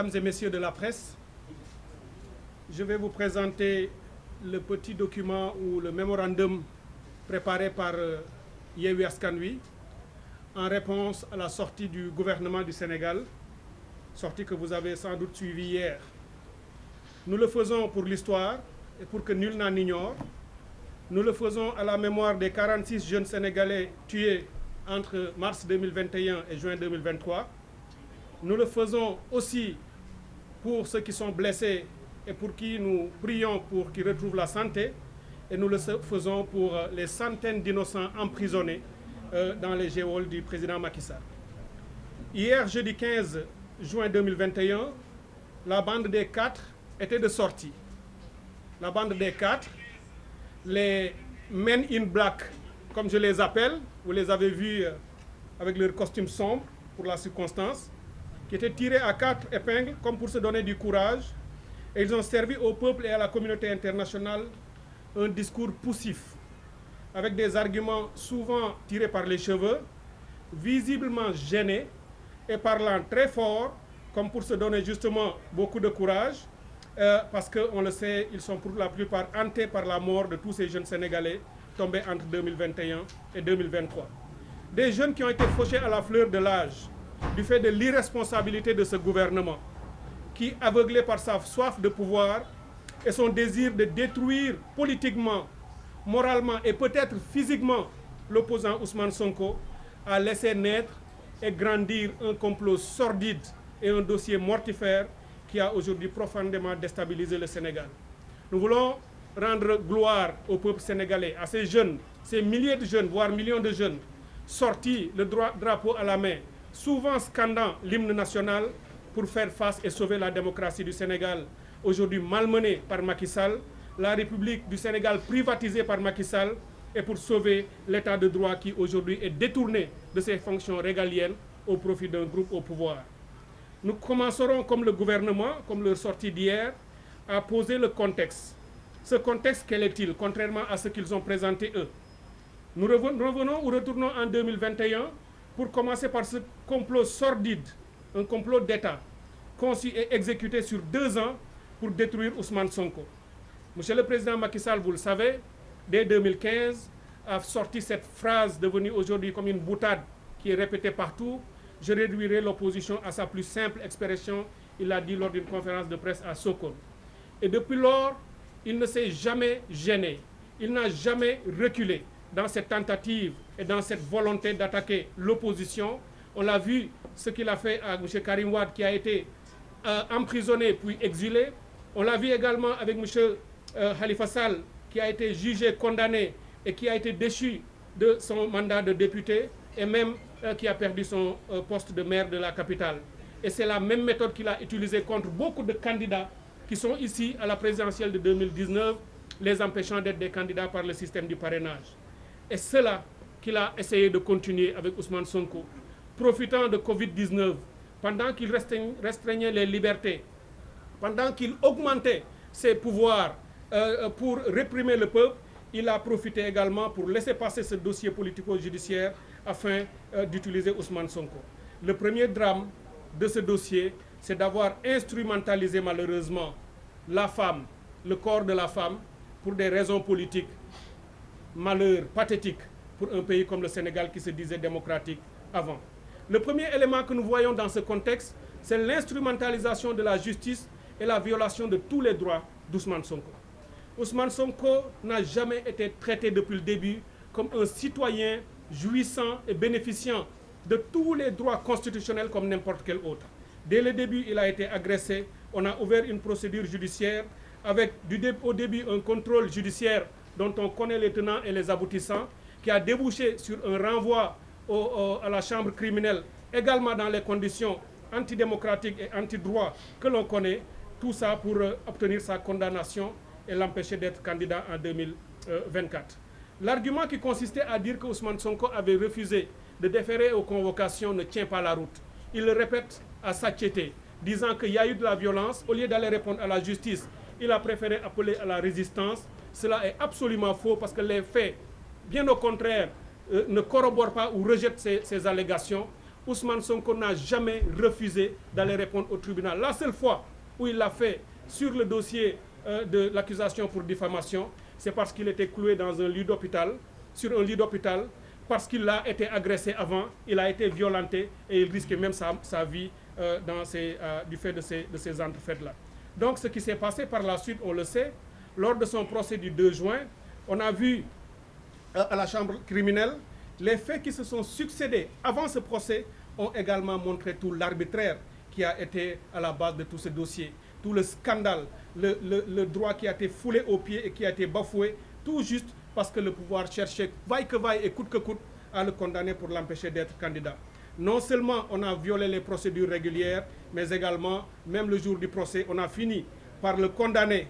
Mesdames et messieurs de la presse, je vais vous présenter le petit document ou le mémorandum préparé par Yewwi Askan Wi en réponse à la sortie du gouvernement du Sénégal, sortie que vous avez sans doute suivie hier. Nous le faisons pour l'histoire et pour que nul n'en ignore. Nous le faisons à la mémoire des 46 jeunes Sénégalais tués entre mars 2021 et juin 2023. Nous le faisons aussi pour ceux qui sont blessés et pour qui nous prions pour qu'ils retrouvent la santé. Et nous le faisons pour les centaines d'innocents emprisonnés dans les geôles du président Macky Sall. Hier, jeudi 15 juin 2021, la bande des 4 était de sortie. La bande des 4, les Men in Black, comme je les appelle, vous les avez vus avec leur costume sombre pour la circonstance, qui étaient tirés à 4 épingles comme pour se donner du courage. Et ils ont servi au peuple et à la communauté internationale un discours poussif, avec des arguments souvent tirés par les cheveux, visiblement gênés et parlant très fort, comme pour se donner justement beaucoup de courage, parce qu'on le sait, ils sont pour la plupart hantés par la mort de tous ces jeunes Sénégalais tombés entre 2021 et 2023. Des jeunes qui ont été fauchés à la fleur de l'âge, du fait de l'irresponsabilité de ce gouvernement, qui, aveuglé par sa soif de pouvoir et son désir de détruire politiquement, moralement et peut-être physiquement l'opposant Ousmane Sonko, a laissé naître et grandir un complot sordide et un dossier mortifère qui a aujourd'hui profondément déstabilisé le Sénégal. Nous voulons rendre gloire au peuple sénégalais, à ces jeunes, ces milliers de jeunes, voire millions de jeunes, sortis le drapeau à la main, souvent scandant l'hymne national pour faire face et sauver la démocratie du Sénégal, aujourd'hui malmenée par Macky Sall, la République du Sénégal privatisée par Macky Sall, et pour sauver l'état de droit qui aujourd'hui est détourné de ses fonctions régaliennes au profit d'un groupe au pouvoir. Nous commencerons comme le gouvernement, comme leur sortie d'hier, à poser le contexte. Ce contexte, quel est-il, contrairement à ce qu'ils ont présenté eux? Nous revenons ou retournons en 2021 pour commencer par ce complot sordide, un complot d'État, conçu et exécuté sur 2 ans pour détruire Ousmane Sonko. Monsieur le Président Macky Sall, vous le savez, dès 2015, a sorti cette phrase devenue aujourd'hui comme une boutade qui est répétée partout: je réduirai l'opposition à sa plus simple expression. Il l'a dit lors d'une conférence de presse à Sokone. Et depuis lors, il ne s'est jamais gêné, il n'a jamais reculé dans cette tentative et dans cette volonté d'attaquer l'opposition. On l'a vu, ce qu'il a fait à M. Karim Wade, qui a été emprisonné puis exilé. On l'a vu également avec M. Khalifa Sall, qui a été jugé, condamné et qui a été déchu de son mandat de député et même qui a perdu son poste de maire de la capitale. Et c'est la même méthode qu'il a utilisée contre beaucoup de candidats qui sont ici à la présidentielle de 2019, les empêchant d'être des candidats par le système du parrainage. Et c'est là qu'il a essayé de continuer avec Ousmane Sonko, profitant de Covid-19, pendant qu'il restreignait les libertés, pendant qu'il augmentait ses pouvoirs pour réprimer le peuple. Il a profité également pour laisser passer ce dossier politico-judiciaire afin d'utiliser Ousmane Sonko. Le premier drame de ce dossier, c'est d'avoir instrumentalisé malheureusement la femme, le corps de la femme, pour des raisons politiques. Malheur pathétique pour un pays comme le Sénégal qui se disait démocratique avant. Le premier élément que nous voyons dans ce contexte, c'est l'instrumentalisation de la justice et la violation de tous les droits d'Ousmane Sonko. Ousmane Sonko n'a jamais été traité depuis le début comme un citoyen jouissant et bénéficiant de tous les droits constitutionnels comme n'importe quel autre. Dès le début, il a été agressé. On a ouvert une procédure judiciaire avec au début un contrôle judiciaire dont on connaît les tenants et les aboutissants, qui a débouché sur un renvoi à la chambre criminelle, également dans les conditions antidémocratiques et antidroits que l'on connaît, tout ça pour obtenir sa condamnation et l'empêcher d'être candidat en 2024. L'argument qui consistait à dire que Ousmane Sonko avait refusé de déférer aux convocations ne tient pas la route. Il le répète à satiété, disant qu'il y a eu de la violence. Au lieu d'aller répondre à la justice, il a préféré appeler à la résistance. Cela est absolument faux parce que les faits, bien au contraire, ne corroborent pas ou rejettent ces allégations. Ousmane Sonko n'a jamais refusé d'aller répondre au tribunal. La seule fois où il l'a fait sur le dossier de l'accusation pour diffamation, c'est parce qu'il était cloué dans un lit d'hôpital, sur un lit d'hôpital, parce qu'il a été agressé avant, il a été violenté et il risque même sa vie du fait de ces entrefaites-là. Donc ce qui s'est passé par la suite, on le sait, lors de son procès du 2 juin, on a vu à la chambre criminelle, les faits qui se sont succédés avant ce procès ont également montré tout l'arbitraire qui a été à la base de tout ce dossier, tout le scandale, le droit qui a été foulé aux pieds et qui a été bafoué, tout juste parce que le pouvoir cherchait, vaille que vaille et coûte que coûte, à le condamner pour l'empêcher d'être candidat. Non seulement on a violé les procédures régulières, mais également, même le jour du procès, on a fini par le condamner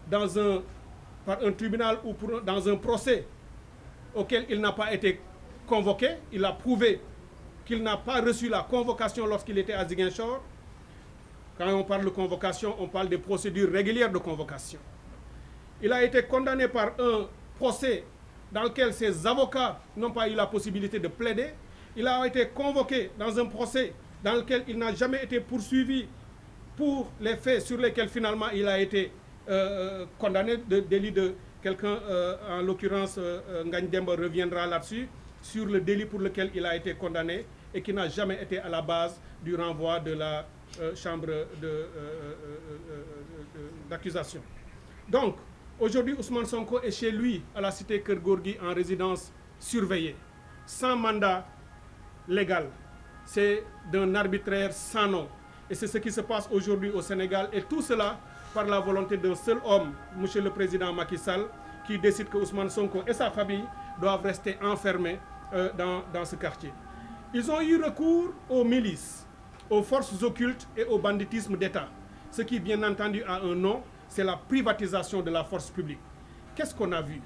par un tribunal ou dans un procès auquel il n'a pas été convoqué. Il a prouvé qu'il n'a pas reçu la convocation lorsqu'il était à Ziguinchor. Quand on parle de convocation, on parle des procédures régulières de convocation. Il a été condamné par un procès dans lequel ses avocats n'ont pas eu la possibilité de plaider. Il a été convoqué dans un procès dans lequel il n'a jamais été poursuivi pour les faits sur lesquels finalement il a été condamné de délit de quelqu'un, en l'occurrence Ngagne Demba reviendra là-dessus, sur le délit pour lequel il a été condamné et qui n'a jamais été à la base du renvoi de la chambre d'accusation. Donc, aujourd'hui, Ousmane Sonko est chez lui, à la cité Keur Gorgui, en résidence surveillée, sans mandat légal. C'est d'un arbitraire sans nom. Et c'est ce qui se passe aujourd'hui au Sénégal. Et tout cela par la volonté d'un seul homme, M. le Président Macky Sall, qui décide que Ousmane Sonko et sa famille doivent rester enfermés dans ce quartier. Ils ont eu recours aux milices, aux forces occultes et au banditisme d'État. Ce qui, bien entendu, a un nom, c'est la privatisation de la force publique. Qu'est-ce qu'on a vu?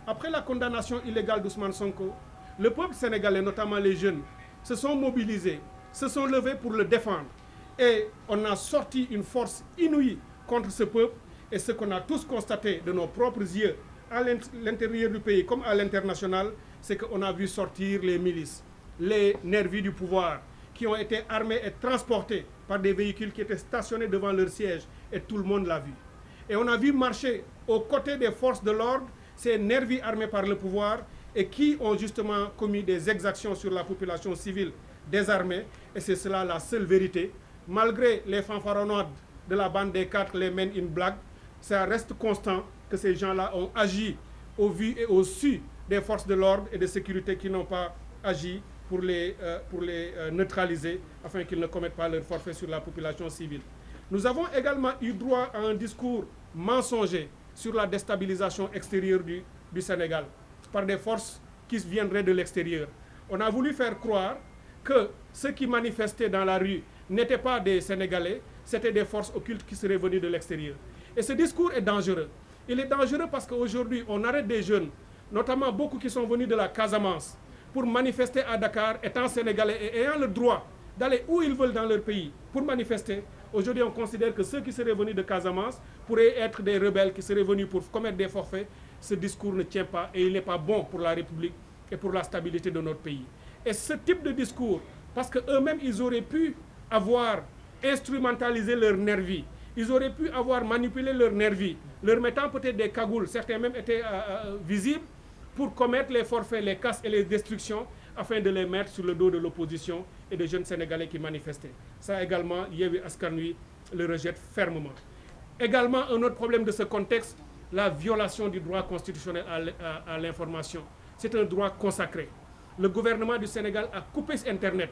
Après la condamnation illégale d'Ousmane Sonko, le peuple sénégalais, notamment les jeunes, se sont mobilisés, se sont levés pour le défendre. Et on a sorti une force inouïe contre ce peuple. Et ce qu'on a tous constaté de nos propres yeux, à l'intérieur du pays comme à l'international, c'est qu'on a vu sortir les milices, les nervis du pouvoir, qui ont été armés et transportés par des véhicules qui étaient stationnés devant leur siège. Et tout le monde l'a vu. Et on a vu marcher aux côtés des forces de l'ordre ces nervis armés par le pouvoir et qui ont justement commis des exactions sur la population civile désarmée. Et c'est cela la seule vérité. Malgré les fanfaronnades de la bande des quatre, les Men in Black, ça reste constant que ces gens-là ont agi au vu et au su des forces de l'ordre et de sécurité qui n'ont pas agi pour les neutraliser afin qu'ils ne commettent pas leur forfait sur la population civile. Nous avons également eu droit à un discours mensonger sur la déstabilisation extérieure du Sénégal par des forces qui viendraient de l'extérieur. On a voulu faire croire que ceux qui manifestaient dans la rue n'étaient pas des Sénégalais, c'était des forces occultes qui seraient venues de l'extérieur. Et ce discours est dangereux. Il est dangereux parce qu'aujourd'hui, on arrête des jeunes, notamment beaucoup qui sont venus de la Casamance, pour manifester à Dakar, étant Sénégalais et ayant le droit d'aller où ils veulent dans leur pays pour manifester. Aujourd'hui, on considère que ceux qui seraient venus de Casamance pourraient être des rebelles qui seraient venus pour commettre des forfaits. Ce discours ne tient pas et il n'est pas bon pour la République et pour la stabilité de notre pays. Et ce type de discours, parce qu'eux-mêmes, ils auraient pu avoir instrumentalisé leur nervis, ils auraient pu avoir manipulé leur nervis, leur mettant peut-être des cagoules, certains même étaient visibles, pour commettre les forfaits, les casses et les destructions, afin de les mettre sur le dos de l'opposition et des jeunes Sénégalais qui manifestaient. Ça également, Yewwi Askan Wi le rejette fermement. Également, un autre problème de ce contexte, la violation du droit constitutionnel à l'information. C'est un droit consacré. Le gouvernement du Sénégal a coupé Internet.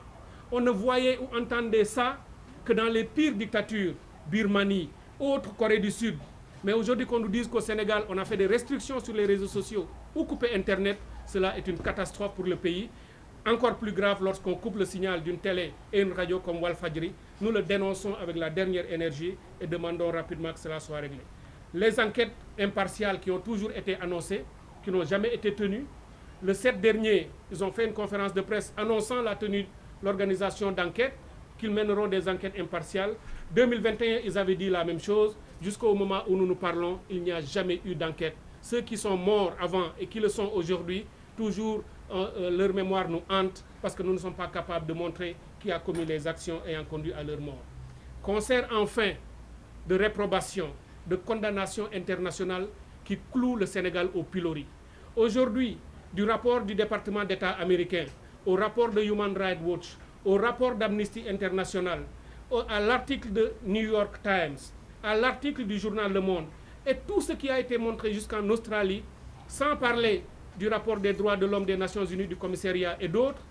On ne voyait ou entendait ça que dans les pires dictatures, Birmanie, autres Corée du Sud. Mais aujourd'hui, qu'on nous dise qu'au Sénégal, on a fait des restrictions sur les réseaux sociaux ou couper Internet, cela est une catastrophe pour le pays. Encore plus grave lorsqu'on coupe le signal d'une télé et une radio comme Walfadjri. Nous le dénonçons avec la dernière énergie et demandons rapidement que cela soit réglé. Les enquêtes impartiales qui ont toujours été annoncées, qui n'ont jamais été tenues. Le 7 dernier, ils ont fait une conférence de presse annonçant l'organisation d'enquêtes, qu'ils mèneront des enquêtes impartiales. 2021, ils avaient dit la même chose. Jusqu'au moment où nous parlons, il n'y a jamais eu d'enquête. Ceux qui sont morts avant et qui le sont aujourd'hui, toujours leur mémoire nous hante parce que nous ne sommes pas capables de montrer qui a commis les actions ayant conduit à leur mort. Concert enfin de réprobation, de condamnation internationale qui cloue le Sénégal au pilori. Aujourd'hui, du rapport du département d'État américain, au rapport de Human Rights Watch, au rapport d'Amnesty International, à l'article de New York Times, à l'article du journal Le Monde, et tout ce qui a été montré jusqu'en Australie, sans parler du rapport des droits de l'homme des Nations Unies, du commissariat et d'autres,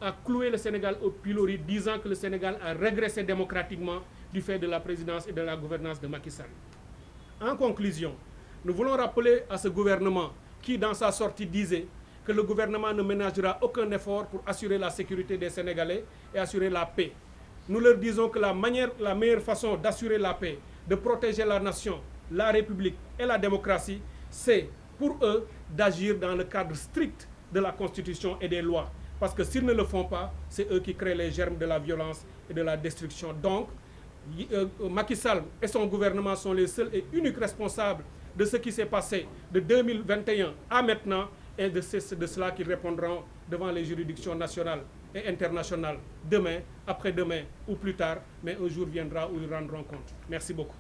a cloué le Sénégal au pilori, disant que le Sénégal a régressé démocratiquement du fait de la présidence et de la gouvernance de Macky Sall. En conclusion, nous voulons rappeler à ce gouvernement qui, dans sa sortie, disait que le gouvernement ne ménagera aucun effort pour assurer la sécurité des Sénégalais et assurer la paix. Nous leur disons que la meilleure façon d'assurer la paix, de protéger la nation, la République et la démocratie, c'est pour eux d'agir dans le cadre strict de la Constitution et des lois. Parce que s'ils ne le font pas, c'est eux qui créent les germes de la violence et de la destruction. Donc, Macky Sall et son gouvernement sont les seuls et uniques responsables de ce qui s'est passé de 2021 à maintenant, et c'est de cela qu'ils répondront devant les juridictions nationales et internationales demain, après-demain ou plus tard, mais un jour viendra où ils rendront compte. Merci beaucoup.